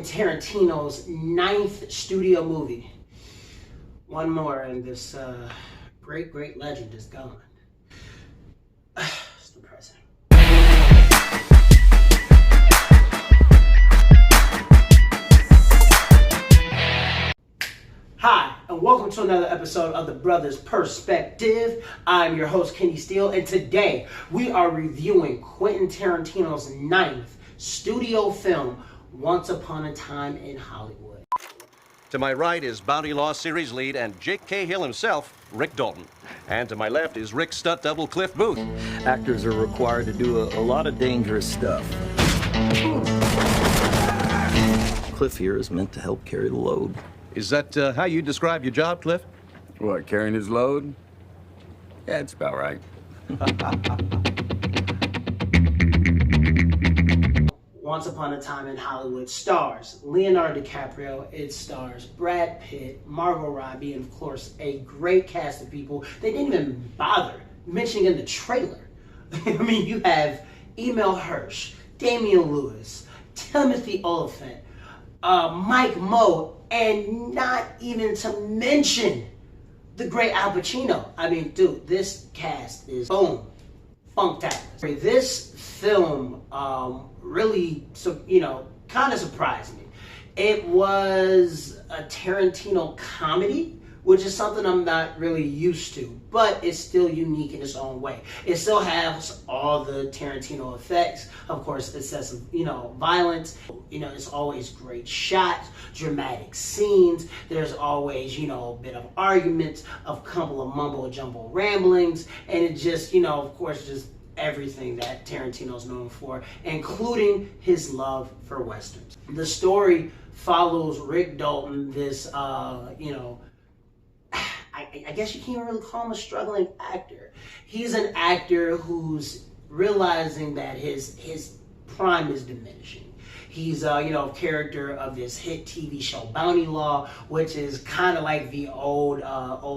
Tarantino's 9th studio movie. One more and this great legend is gone. It's depressing. Hi, and welcome to another episode of The Brothers Perspective. I'm your host, Kenney, and today we are reviewing Quentin Tarantino's 9th studio film, Once Upon a Time in Hollywood. To my right is Bounty Law series lead and Jake Cahill himself, Rick Dalton. And to my left is Rick's stunt double, Cliff Booth. Actors are required to do a lot of dangerous stuff. Cliff here is meant to help carry the load. Is that how you describe your job, Cliff? What, carrying his load? Yeah, it's about right. Once Upon a Time in Hollywood stars Leonardo DiCaprio. It stars Brad Pitt, Margot, Robbie, and of course a great cast of people they didn't even bother mentioning in the trailer. I mean, you have Emil Hirsch, Damian Lewis, Timothy Olyphant, Mike Moe, and not even to mention the great Al Pacino. I mean, dude, this cast is boom, funktacular. This film really, kind of surprised me. It was a Tarantino comedy, which is something I'm not really used to, but it's still unique in its own way. It still has all the Tarantino effects, of course, excessive, violence. It's always great shots, dramatic scenes. There's always, a bit of arguments, a couple of mumble jumble ramblings, and it just, of course, just everything that Tarantino's known for, including his love for Westerns. The story follows Rick Dalton, this, I guess you can't really call him a struggling actor. He's an actor who's realizing that his prime is diminishing. He's character of this hit TV show Bounty Law, which is kind of like the old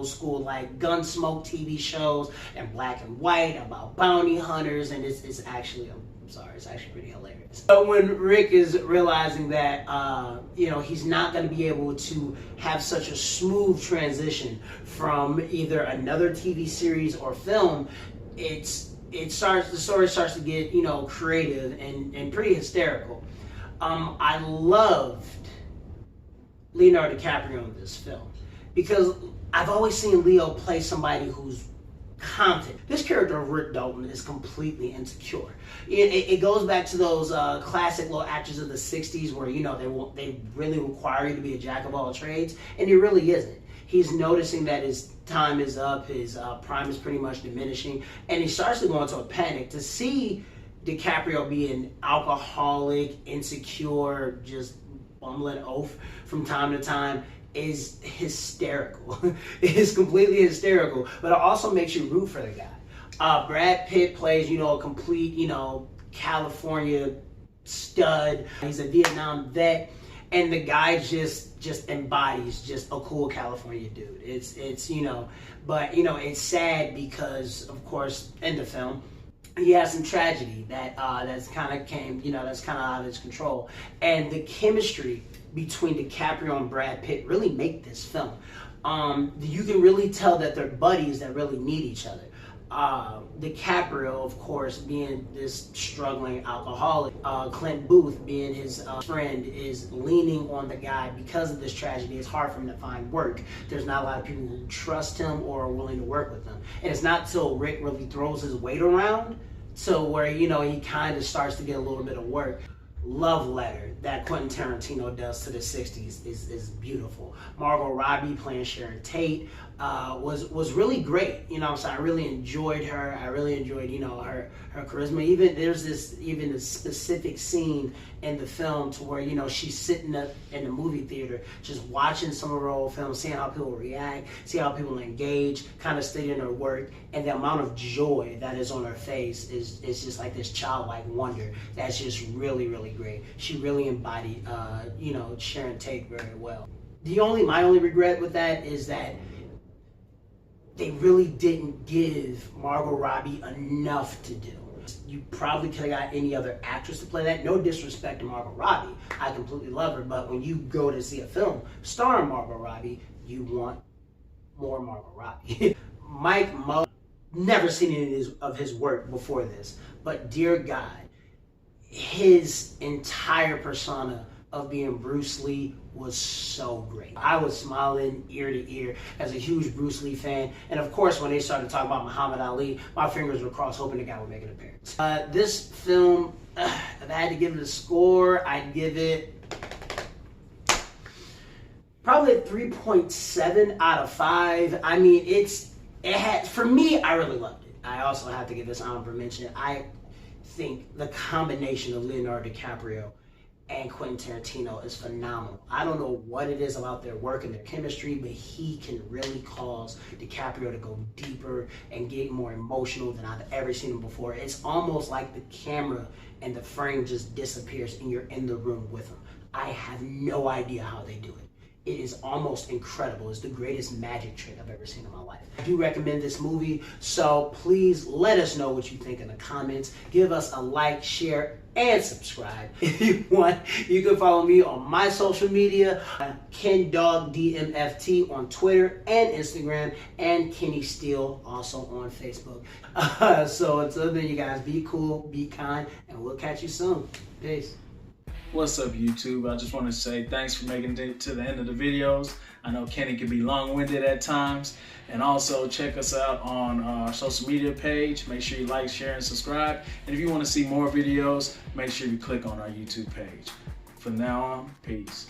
school like Gunsmoke TV shows and black and white about bounty hunters, and it's actually it's actually pretty hilarious. But when Rick is realizing that he's not going to be able to have such a smooth transition from either another TV series or film, the story starts to get creative and pretty hysterical. I loved Leonardo DiCaprio in this film because I've always seen Leo play somebody who's confident. This character of Rick Dalton is completely insecure. It goes back to those classic little actors of the 60s where, they really require you to be a jack of all trades, and he really isn't. He's noticing that his time is up, his prime is pretty much diminishing, and he starts to go into a panic. To see DiCaprio being alcoholic, insecure, just bumbling oaf from time to time is hysterical. It is completely hysterical, but it also makes you root for the guy. Brad Pitt plays, a complete, California stud. He's a Vietnam vet, and the guy just embodies just a cool California dude. It's but it's sad because, of course, in the film, he has some tragedy that's kind of came, that's kind of out of his control. And the chemistry between DiCaprio and Brad Pitt really make this film. You can really tell that they're buddies that really need each other. DiCaprio, of course, being this struggling alcoholic, Clint Booth being his friend, is leaning on the guy because of this tragedy. It's hard for him to find work. There's not a lot of people who trust him or are willing to work with him. And it's not till Rick really throws his weight around to where, he kind of starts to get a little bit of work. Love letter that Quentin Tarantino does to the 60s is beautiful. Margot Robbie playing Sharon Tate was really great. I really enjoyed her. I really enjoyed, her charisma. Even there's this specific scene in the film to where, she's sitting up in the movie theater just watching some of her old films, seeing how people react, see how people engage, kind of studying her work, and the amount of joy that is on her face is just like this childlike wonder that's just really, really great. She really embodied, Sharon Tate very well. My only regret with that is that they really didn't give Margot Robbie enough to do. You probably could have got any other actress to play that. No disrespect to Margot Robbie. I completely love her, but when you go to see a film starring Margot Robbie, you want more Margot Robbie. Mike Mo, never seen any of his work before this, but dear God, his entire persona of being Bruce Lee was so great. I was smiling ear to ear as a huge Bruce Lee fan, and of course when they started talking about Muhammad Ali, my fingers were crossed hoping the guy would make an appearance. This film, if I had to give it a score, I'd give it probably a 3.7 out of 5. I mean, for me, I really loved it. I also have to give this honorable mention. I think the combination of Leonardo DiCaprio and Quentin Tarantino is phenomenal. I don't know what it is about their work and their chemistry, but he can really cause DiCaprio to go deeper and get more emotional than I've ever seen him before. It's almost like the camera and the frame just disappears and you're in the room with him. I have no idea how they do it. It is almost incredible. It's the greatest magic trick I've ever seen in my life. I do recommend this movie, so please let us know what you think in the comments. Give us a like, share, and subscribe. If you want, you can follow me on my social media, KenDogDMFT on Twitter and Instagram, and Kenney Steele also on Facebook. So until then, you guys, be cool, be kind, and we'll catch you soon. Peace. What's up, YouTube? I just want to say thanks for making it to the end of the videos. I know Kenney can be long-winded at times. And also check us out on our social media page. Make sure you like, share, and subscribe. And if you want to see more videos, make sure you click on our YouTube page. From now on, peace.